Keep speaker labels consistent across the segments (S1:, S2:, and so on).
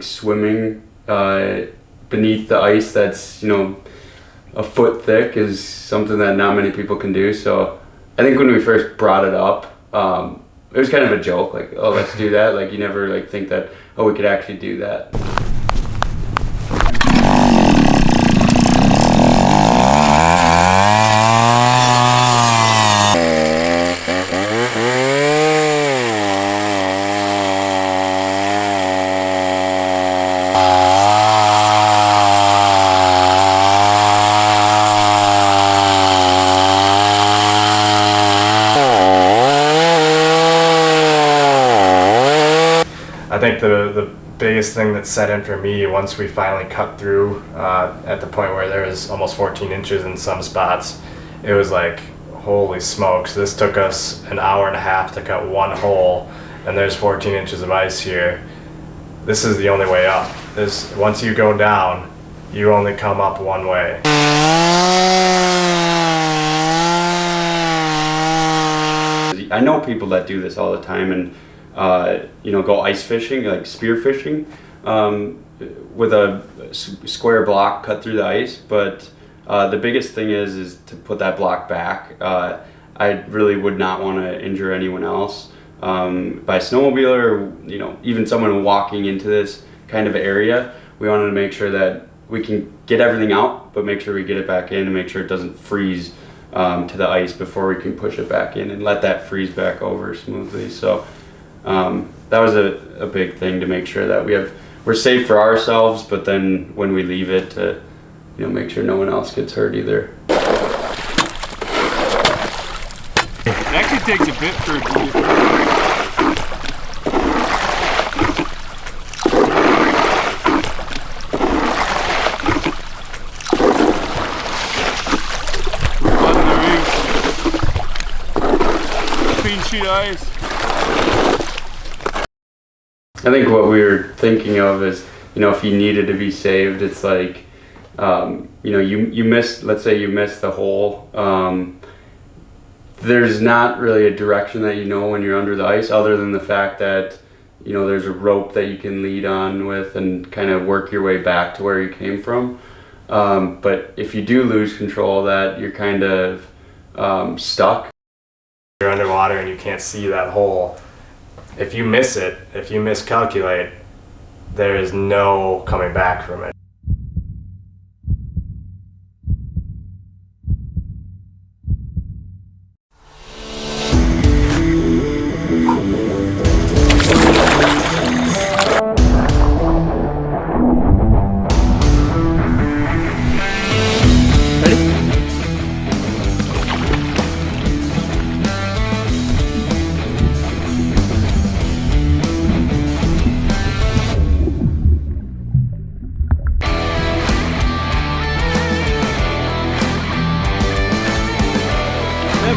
S1: think swimming beneath the ice that's, a foot thick is something that not many people can do. So I think when we first brought it up, it was kind of a joke, like, oh, let's do that. Like, you never like think that, oh, we could actually do that.
S2: I think the biggest thing that set in for me once we finally cut through at the point where there was almost 14 inches in some spots, it was like, holy smokes, this took us an hour and a half to cut one hole, and there's 14 inches of ice here. This is the only way up. Once you go down, you only come up one way.
S1: I know people that do this all the time and go ice fishing, like spear fishing, with a square block cut through the ice. But the biggest thing is to put that block back. I really would not want to injure anyone else by snowmobiler or even someone walking into this kind of area. We wanted to make sure that we can get everything out, but make sure we get it back in and make sure it doesn't freeze to the ice before we can push it back in and let that freeze back over smoothly. So that was a big thing to make sure that we're safe for ourselves, but then when we leave it, to make sure no one else gets hurt either.
S3: It actually takes a bit for it to get clean sheet of ice.
S1: I think what we were thinking of is, if you needed to be saved, it's like, you missed, let's say you missed the hole. There's not really a direction that when you're under the ice, other than the fact that, there's a rope that you can lead on with and kind of work your way back to where you came from. But if you do lose control of that, you're kind of stuck.
S2: You're underwater and you can't see that hole. If you miss it, if you miscalculate, there is no coming back from it.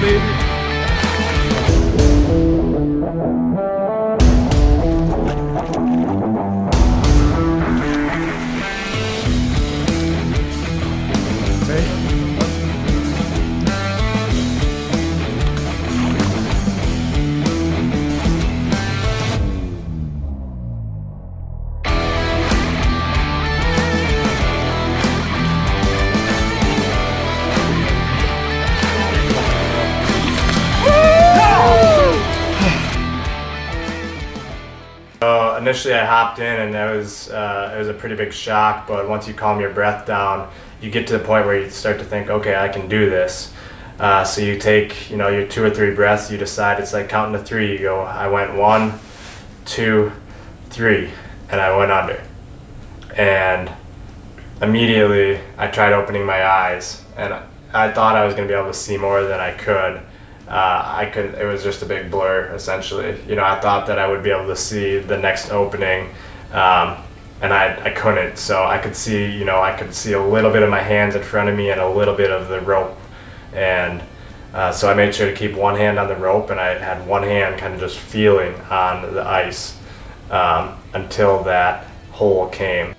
S3: Baby.
S2: Initially I hopped in and it was a pretty big shock, but once you calm your breath down, you get to the point where you start to think, okay, I can do this. So you take, your 2 or 3 breaths, you decide, it's like counting to 3, you go, I went 1, 2, 3, and I went under. And immediately I tried opening my eyes, and I thought I was going to be able to see more than I could. It was just a big blur, essentially. I thought that I would be able to see the next opening, and I couldn't. So I could see, I could see a little bit of my hands in front of me and a little bit of the rope. And so I made sure to keep one hand on the rope, and I had one hand kind of just feeling on the ice until that hole came.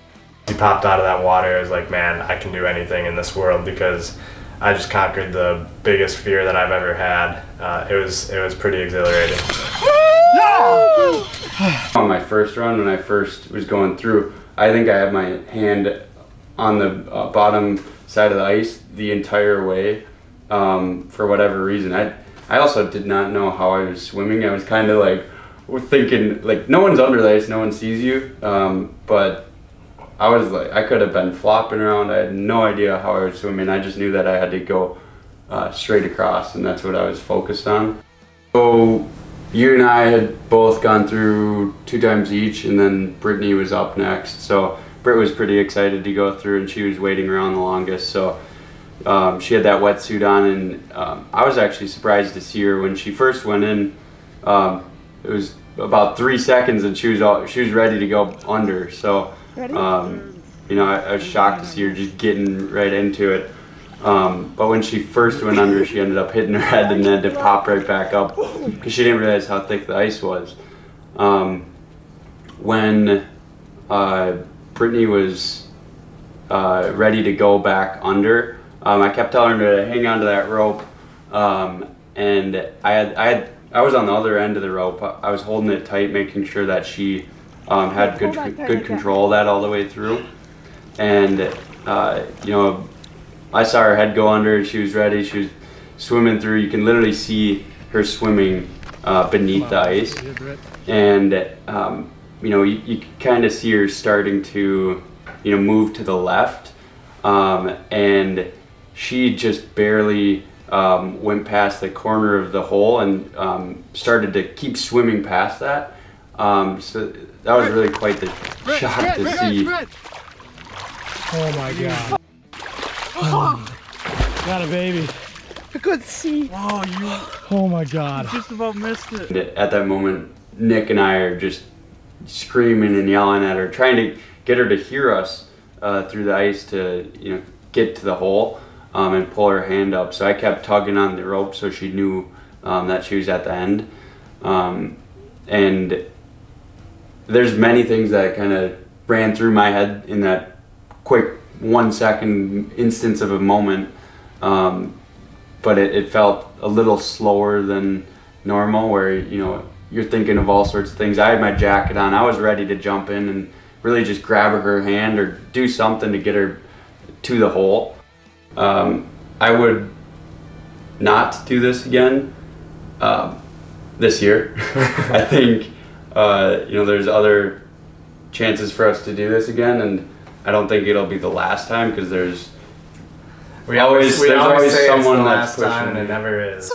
S2: He popped out of that water. I was like, man, I can do anything in this world, because I just conquered the biggest fear that I've ever had. It was pretty exhilarating.
S1: On my first run, when I first was going through, I think I had my hand on the bottom side of the ice the entire way, for whatever reason. I also did not know how I was swimming. I was kind of like thinking, like, no one's under the ice, no one sees you, but I was like, I could have been flopping around. I had no idea how I was swimming. I just knew that I had to go straight across, and that's what I was focused on. So you and I had both gone through 2 times each, and then Brittany was up next. So Britt was pretty excited to go through, and she was waiting around the longest. So she had that wetsuit on, and I was actually surprised to see her when she first went in. It was about 3 seconds, and she was ready to go under. So you know, I was shocked to see her just getting right into it. But when she first went under, she ended up hitting her head and had to pop right back up because she didn't realize how thick the ice was. When Brittany was ready to go back under, I kept telling her to hang on to that rope, and I was on the other end of the rope. I was holding it tight, making sure that she had good control of that all the way through. And you know, I saw her head go under, and she was ready. She was swimming through. You can literally see her swimming beneath the ice, and you know, you kind of see her starting to, you know, move to the left, and she just barely went past the corner of the hole and started to keep swimming past that. So that was really quite the shock to see.
S4: Oh my God. Got a baby.
S5: I couldn't see.
S4: Oh my God.
S5: Just about missed it.
S1: At that moment, Nick and I are just screaming and yelling at her, trying to get her to hear us through the ice to, you know, get to the hole and pull her hand up. So I kept tugging on the rope so she knew that she was at the end. And there's many things that kind of ran through my head in that quick 1 second instance of a moment, but it felt a little slower than normal, where, you know, you're thinking of all sorts of things. I had my jacket on. I was ready to jump in and really just grab her hand or do something to get her to the hole. I would not do this again this year. I think you know, there's other chances for us to do this again, and I don't think it'll be the last time, because there's always
S2: say it's
S1: someone
S2: the
S1: that's
S2: last time,
S1: pushing.
S2: and it never is.